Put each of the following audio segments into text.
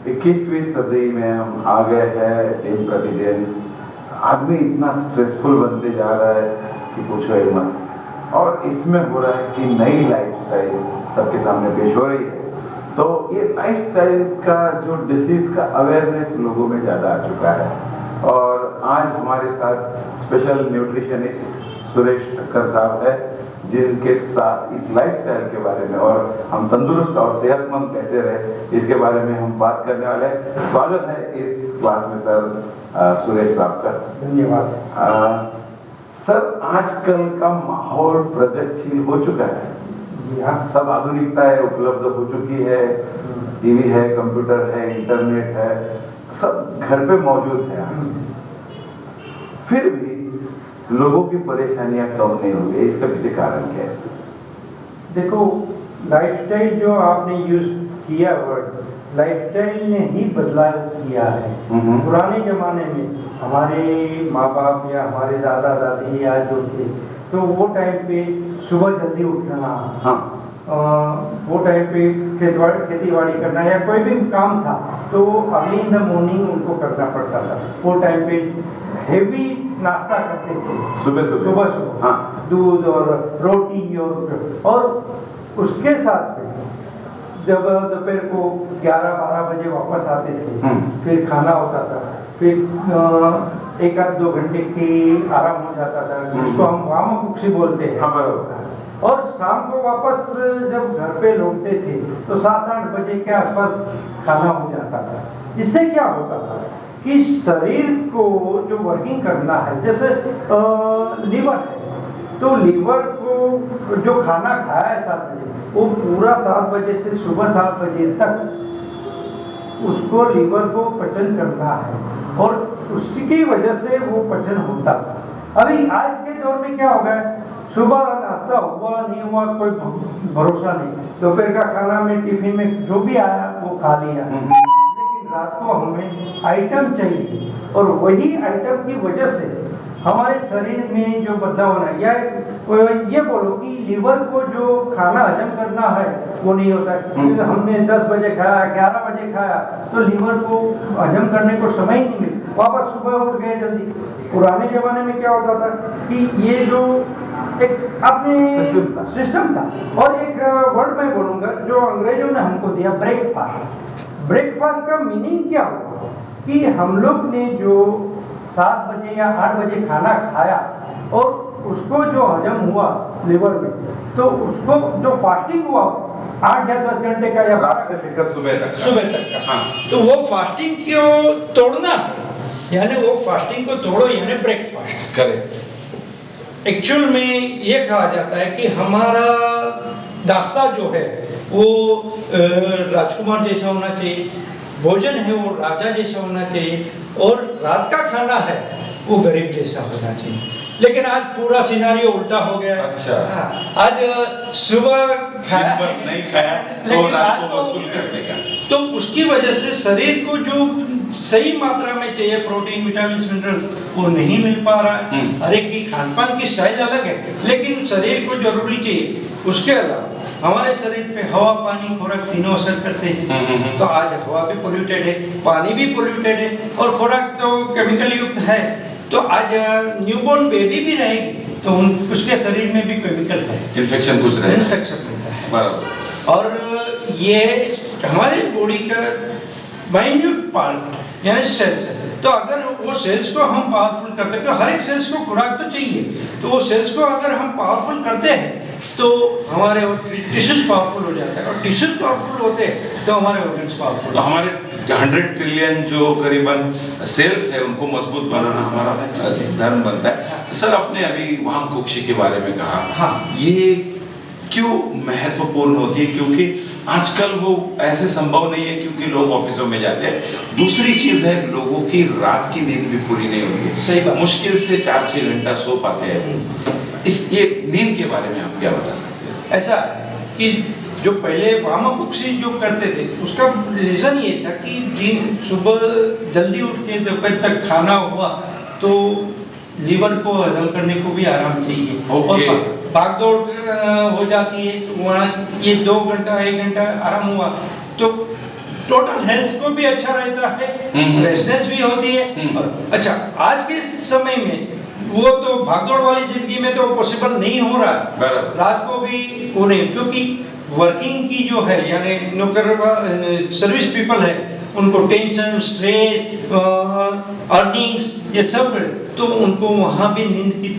21वीं सदी में हम आ गए हैं। दिन प्रतिदिन आदमी इतना स्ट्रेसफुल बनते जा रहा है कि पूछो ही मत। और इसमें हो रहा है कि नई लाइफस्टाइल सबके सामने पेश हो रही है। तो ये लाइफस्टाइल का जो डिसीज का अवेयरनेस लोगों में ज़्यादा आ चुका है। और आज हमारे साथ स्पेशल न्यूट्रिशनिस्ट सुरेश ठक्कर साहब है, जिनके साथ इस लाइफस्टाइल के बारे में और हम तंदुरुस्त और सेहतमंद कैसे रहे इसके बारे में हम बात करने वाले हैं। स्वागत है इस क्लास में सर सुरेश साहब का। धन्यवाद। सर, आजकल का माहौल प्रगतिशील हो चुका है। जी हाँ। सब आधुनिकता है उपलब्ध हो चुकी है, टीवी है, कंप्यूटर है, इंटरनेट है, सब घर पे मौजूद है। फिर भी लोगों की परेशानियां कम नहीं हो गई, इसका पीछे कारण क्या है? देखो, लाइफस्टाइल जो आपने यूज किया वर्ड, लाइफस्टाइल ने ही बदलाव किया है। पुराने जमाने में हमारे माँ बाप या हमारे दादा दादी या जो थे, तो वो टाइम पे सुबह जल्दी उठना, हाँ, वो टाइम पे खेती बाड़ी करना या कोई भी काम था तो अर्ली इन द मॉर्निंग उनको करना पड़ता था। वो टाइम पे हेवी नाश्ता करते थे सुबह, हाँ, दूध और रोटी और उसके साथ में जब दोपहर को 11-12 बजे वापस आते थे, फिर खाना होता था, फिर एक आध 2 घंटे की आराम हो जाता था, जिसको हम वामकुक्षी बोलते हैं। और शाम को वापस जब घर पे लौटते थे तो 7-8 बजे के आसपास खाना हो जाता था। इससे क्या होता था कि शरीर को जो वर्किंग करना है, जैसे लीवर है, तो लीवर को जो खाना खाया है 7 बजे, वो पूरा 7 बजे से सुबह 7 बजे तक उसको लीवर को पचन करना है और उसकी वजह से वो पचन होता था। अभी आज के दौर में क्या हो गया, सुबह नाश्ता हुआ नहीं हुआ कोई भरोसा नहीं, दोपहर का खाना में टिफिन में जो भी आया वो खा लिया, लेकिन रात को हमें आइटम चाहिए और वही आइटम की वजह से हमारे शरीर में जो बदलाव होना है, या ये बोलो कि लीवर को जो खाना हजम करना है वो नहीं होता है। हमने 10 बजे खाया, 11 बजे खाया, तो लीवर को हजम करने को समय ही नहीं मिला, वापस सुबह उठ गए जल्दी। पुराने जमाने में क्या होता था कि ये जो एक अपने सिस्टम था, और एक वर्ड मैं बोलूंगा जो अंग्रेजों ने हमको दिया, ब्रेकफास्ट। ब्रेकफास्ट का मीनिंग क्या हुआ कि हम लोग ने जो 7 बजे या 8 बजे खाना खाया और उसको जो हजम हुआ लीवर में, तो उसको जो फास्टिंग हुआ 8 या 10 घंटे का या रात से लेकर सुबह तक का, हाँ, तो वो फास्टिंग क्यों तोड़ना है, यानी वो फास्टिंग को तोड़ो, यानी ब्रेकफास्ट करें। एक्चुअल में ये कहा जाता है कि हमारा नाश्ता जो है वो राजकुमार जैसा होना चाहिए, भोजन है वो राजा जैसा होना चाहिए, और रात का खाना है वो गरीब जैसा होना चाहिए। लेकिन आज पूरा सिनारियो उल्टा हो गया। अच्छा। आज सुबह खाया नहीं खाया तो रात को वसूल करने का, तो उसकी वजह से शरीर को जो सही मात्रा में चाहिए प्रोटीन, विटामिन, मिनरल्स, वो नहीं मिल पा रहा है। हर एक की खान पान की स्टाइल अलग है, लेकिन शरीर को जरूरी चाहिए। उसके अलावा हमारे शरीर पे हवा, पानी, खुराक तीनों असर करते हैं। तो आज हवा भी पोल्यूटेड है, पानी भी पोल्यूटेड है, और खुराक तो केमिकल युक्त है। तो आज न्यूबॉर्न बेबी भी रहेगी तो उसके शरीर में भी केमिकल है, इन्फेक्शन कुछ रहेगा, इन्फेक्शन रहता है। बराबर। और ये हमारे बॉडी का माइन्यूट पार्ट यानी सेल्स है। तो अगर वो सेल्स को हम पावरफुल करते हैं, तो हर एक सेल्स को खुराक तो चाहिए, तो वो सेल्स को अगर हम पावरफुल करते हैं तो हमारे टिश्यूज पावरफुल हो जाते हैं, और टिश्यूज पावरफुल होते हैं तो हमारे ऑर्गन्स पावरफुल। तो हमारे 100 ट्रिलियन जो करीबन सेल्स है उनको मजबूत बनाना हमारा धर्म बनता है। सर, आपने अभी वामकुक्षी के बारे में कहा, हाँ, ये क्यों महत्वपूर्ण होती है? क्योंकि आजकल वो ऐसे संभव नहीं है क्योंकि लोग ऑफिसों में जाते हैं। दूसरी चीज है, लोगों की रात की नींद भी पूरी नहीं होती है। सही बात। मुश्किल से 4-6 घंटा सो पाते हैं। ये नींद के बारे में आप क्या बता सकते हैं? ऐसा है कि जो पहले वामकुक्षी जो करते थे उसका रीजन ये था कि सुबह जल्दी उठ के दोपहर तक खाना हुआ तो लीवर को हजम करने को भी आराम चाहिए, और भाग दौड़ हो जाती है, वहाँ ये 2 घंटा 1 घंटा आराम हुआ तो टोटल हेल्थ को भी अच्छा रहता है, फ्रेशनेस भी होती है। और अच्छा, आज के समय में वो तो भागदौड़ वाली जिंदगी में तो पॉसिबल नहीं हो रहा है, रात को भी हो नहीं, क्योंकि वर्किंग की जो है यानी नौकर सर्विस पीपल है, उनको टेंशन, स्ट्रेस, अर्निंग्स ये सब, तो उनको वहाँ भी नींद की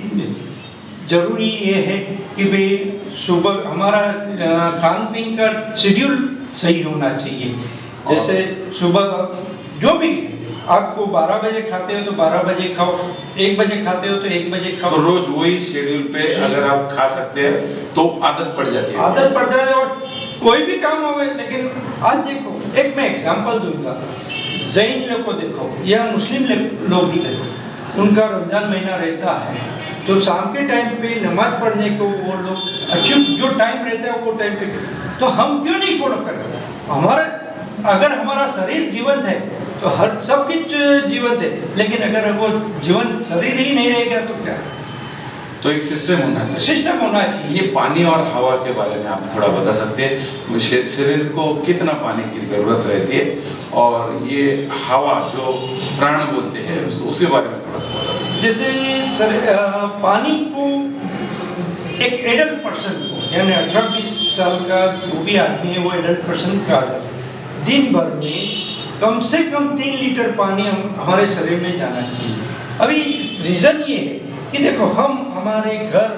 जरूरी ये है कि भाई सुबह हमारा खान पीन का शेड्यूल सही होना चाहिए। जैसे सुबह जो भी आपको 12 बजे खाते हो तो 12 बजे खाओ, 1 बजे खाते हो तो 1 बजे खाओ। तो रोज वही शेड्यूल पे अगर आप खा सकते हैं तो आदत पड़ जाती है। आदत पड़ जाए और कोई भी काम हो। लेकिन आज देखो, एक मैं एग्जांपल दूंगा, जैन लोग को देखो या मुस्लिम लोग भी देखो, उनका रमजान महीना रहता है तो शाम के टाइम पे नमाज पढ़ने को वो लोग जो टाइम रहता है वो टाइम पे, तो हम क्यों नहीं फॉलो कर रहे? हमारा अगर हमारा शरीर जीवंत है तो हर सब कुछ जीवंत है, लेकिन अगर वो जीवंत शरीर ही नहीं रहेगा तो क्या? तो एक सिस्टम होना चाहिए। सिस्टम होना चाहिए। ये पानी और हवा के बारे में आप थोड़ा बता सकते हैं, शरीर को कितना पानी की जरूरत रहती है, और ये हवा जो प्राण बोलते हैं उसके बारे में थोड़ा सा बता दीजिए। जैसे पानी को एक एडल्ट पर्सन को, यानी 18-20 साल का जो भी आदमी है वो एडल्ट पर्सन कहा जाता है। दिन भर में कम से कम 3 लीटर पानी हमारे शरीर में जाना चाहिए। अभी रीजन ये है कि देखो, हम हमारे घर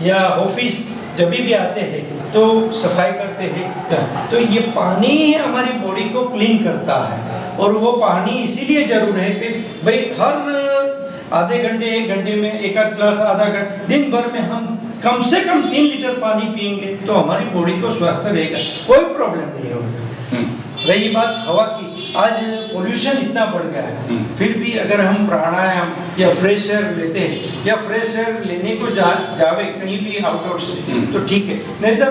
या ऑफिस जब भी आते हैं तो सफाई करते हैं, तो ये पानी ही हमारी बॉडी को क्लीन करता है। और वो पानी इसीलिए जरूर है कि भाई हर आधे घंटे 1 घंटे में एक आध गिलास, आधा घंटा, दिन भर में हम कम से कम 3 लीटर पानी पिएंगे तो हमारी बॉडी को स्वस्थ रहेगा, कोई प्रॉब्लम नहीं होगा। रही बात हवा की, आज पोल्यूशन इतना बढ़ गया है, फिर भी अगर हम प्राणायाम या फ्रेश एयर लेते हैं या फ्रेश एयर लेने को जावे कहीं भी आउटडोर से तो ठीक है, नहीं तो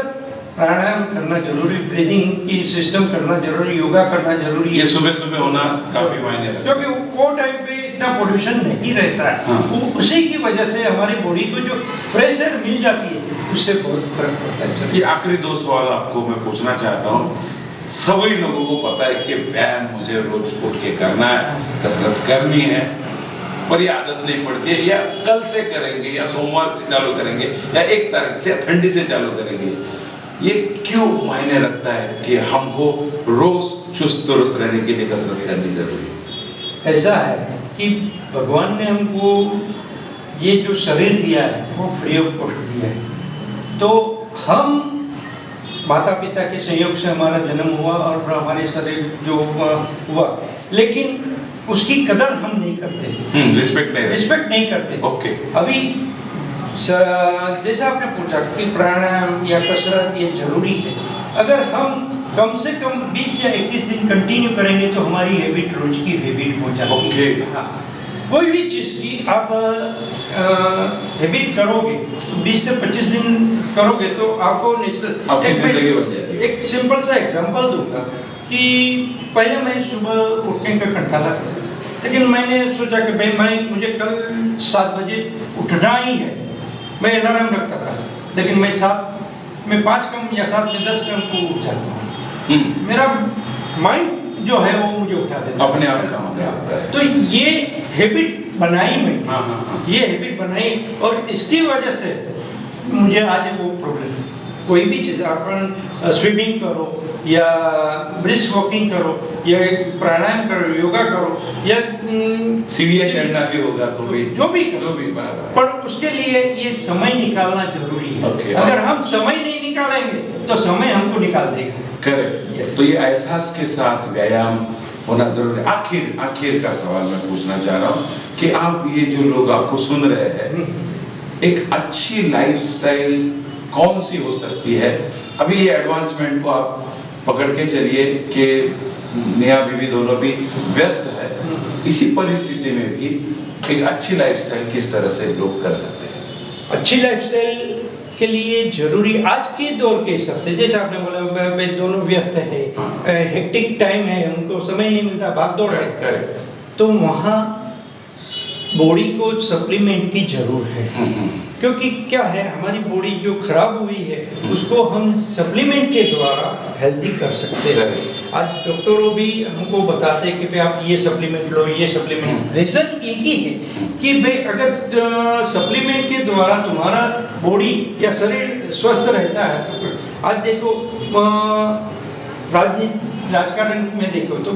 प्राणायाम करना जरूरी, ब्रीदिंग की सिस्टम करना जरूरी, योगा करना जरूरी है। ये सुबह सुबह होना काफी मायने रखता है, क्योंकि वो टाइम पे इतना पोल्यूशन नहीं रहता है। उसी की वजह से हमारी बॉडी को जो फ्रेश एयर मिल जाती है उससे बहुत फर्क पड़ता है। ये आखिरी 2 सवाल आपको मैं पूछना चाहता हूँ। सभी लोगों को पता है कि व्यायाम मुझे रोज उठ के करना है, कसरत करनी है, पर ये आदत नहीं पड़ती है, या कल से करेंगे या सोमवार से चालू करेंगे या 1 तारीख से या ठंडी से चालू करेंगे। ये क्यों मायने रखता है कि हमको रोज चुस्त दुरुस्त रहने के लिए कसरत करनी जरूरी है? ऐसा है कि भगवान ने हमको ये जो शरीर दिया है वो फ्री ऑफ कॉस्ट दिया है, तो हम माता पिता के सहयोग से हमारा जन्म हुआ और हमारे शरीर जो हुआ, लेकिन उसकी कदर हम नहीं करते, रिस्पेक्ट नहीं करते। ओके। अभी जैसा आपने पूछा कि प्राणायाम या कसरत ये जरूरी है, अगर हम कम से कम 20 या 21 दिन कंटिन्यू करेंगे तो हमारी हैबिट रोज की हैबिट हो जाती है। हाँ, कोई भी चीज की आप हैबिट करोगे, 20 से 25 दिन करोगे तो आपको नेचुरल आपकी जिंदगी बन जाती है। एक सिंपल सा एग्जांपल दूंगा कि पहले मैं सुबह उठने का कंटाला करता, लेकिन मैंने सोचा कि भाई मुझे कल 7 बजे उठना ही है। मैं अलार्म रखता था, लेकिन मैं 7 में 5 कम या 7 में 10 कम को उठ जाता हूँ। मेरा माइंड जो है वो मुझे उठा देता है, अपने आप का मतलब है। तो ये हैबिट बनाई मैंने, ये हैबिट बनाई, और इसकी वजह से मुझे आज वो प्रॉब्लम, कोई भी चीज अपन स्विमिंग करो या ब्रिस्क वॉकिंग करो या प्राणायाम करो, योगा करो या सीढ़ियाँ चढ़ना भी होगा तो भी जो भी बराबर, पर उसके लिए ये समय निकालना जरूरी है। अगर हम समय नहीं निकालेंगे तो समय हमको निकाल देगा। करेक्ट। तो ये एहसास के साथ व्यायाम होना जरूरी है। आखिर का सवाल मैं पूछना चाह रहा हूँ कि आप ये जो लोग आपको सुन रहे हैं, एक अच्छी लाइफस्टाइल कौन सी हो सकती है? अभी ये एडवांसमेंट को आप पकड़ के चलिए कि मियां बीवी दोनों भी व्यस्त है, इसी परिस्थिति में भी एक अच्छी लाइफस्टाइल किस तरह से लोग कर सकते हैं? अच्छी लाइफस्टाइल के लिए जरूरी आज के दौर के हिसाब से, जैसे आपने बोला वे दोनों व्यस्त है, हेक्टिक टाइम है, उनको समय नहीं मिलता, भागदौड़ है, तो वहाँ बॉडी को सप्लीमेंट की जरूर है। क्योंकि क्या है, हमारी बॉडी जो खराब हुई है उसको हम सप्लीमेंट के द्वारा हेल्दी कर सकते हैं। आज डॉक्टरों भी हमको बताते हैं कि भाई आप ये सप्लीमेंट लो, ये सप्लीमेंट। रीजन एक ही है कि भाई अगर सप्लीमेंट के द्वारा तुम्हारा बॉडी या शरीर स्वस्थ रहता है तो आज देखो राजकारण में देखो तो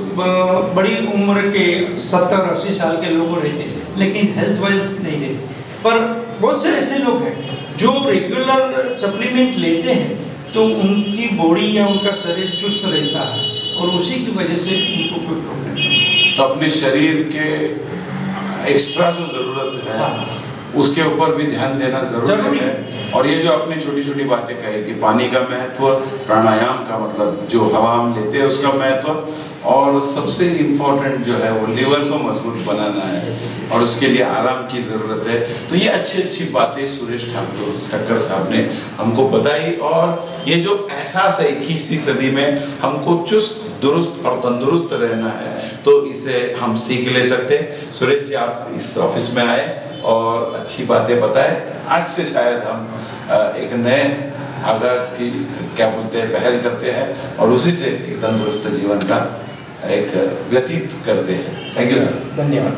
बड़ी उम्र के 70-80 साल के लोग रहते हैं लेकिन हेल्थ वाइज नहीं रहते। पर बहुत से ऐसे लोग हैं जो रेगुलर सप्लीमेंट लेते हैं तो उनकी बॉडी या उनका शरीर चुस्त रहता है और उसी की वजह से उनको कोई प्रॉब्लम नहीं। तो अपने शरीर के एक्स्ट्रा जो जरूरत है उसके ऊपर भी ध्यान देना जरूरी है। और ये जो आपने छोटी छोटी बातें कही कि पानी का महत्व, प्राणायाम का मतलब जो हवा हम लेते हैं उसका महत्व, और सबसे इम्पोर्टेंट जो है वो लिवर को मजबूत बनाना है और उसके लिए आराम की जरूरत है। तो ये अच्छी अच्छी बातें सुरेश ठक्कर साहब ने हमको बताई और ये जो एहसास है 21वीं सदी में हमको चुस्त दुरुस्त और तंदुरुस्त रहना है तो इसे हम सीख ले सकते हैं। सुरेश जी आप इस ऑफिस में आए और अच्छी बातें बताए। आज से शायद हम एक नए आगाज की क्या बोलते हैं पहल करते हैं और उसी से एक तंदुरुस्त जीवन का एक व्यतीत करते हैं। Thank you sir. धन्यवाद।